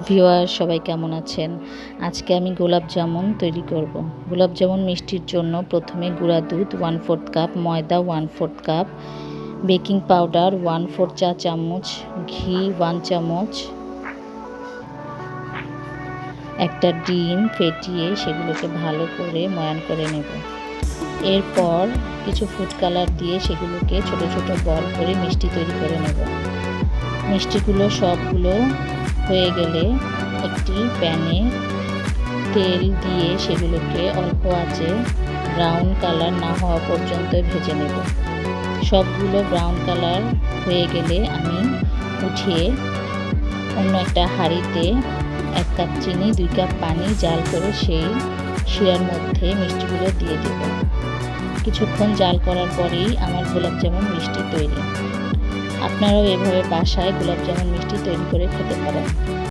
Viewer সবাই কেমন আছেন? আজকে আমি গোলাপ জামুন তৈরি করব। গোলাপ জামুন মিষ্টির জন্য প্রথমে গুঁড়া দুধ 1/4 কাপ, ময়দা 1/4 কাপ, বেকিং পাউডার 1/4 চা চামচ, ঘি 1 চামচ, একটা ডিম ফেটিয়ে সেগুলোকে ভালো করে ময়ান করে নেব। এরপর কিছু ফুড কালার দিয়ে সেগুলোকে ছোট ছোট বল করে মিষ্টি তৈরি করে নেব। মিষ্টিগুলো সবগুলো হয়ে গেলে একটি প্যানে তেল দিয়ে সেগুলোকে অল্প আঁচে ব্রাউন কালার না হওয়া পর্যন্ত ভেজে নেব। সবগুলো ব্রাউন কালার হয়ে গেলে আমি উঠিয়ে অন্য একটা হাঁড়িতে 1 কাপ চিনি 2 কাপ পানি জাল করে সেই শিরার মধ্যে মিষ্টিগুলো দিয়ে দেব। কিছুক্ষণ জাল করার পরেই আমার গোলাপ জামুন মিষ্টি তৈরি। আপনারাও এভাবে বাসায় গোলাপ জামুন মিষ্টি তৈরি করে খেতে পারেন।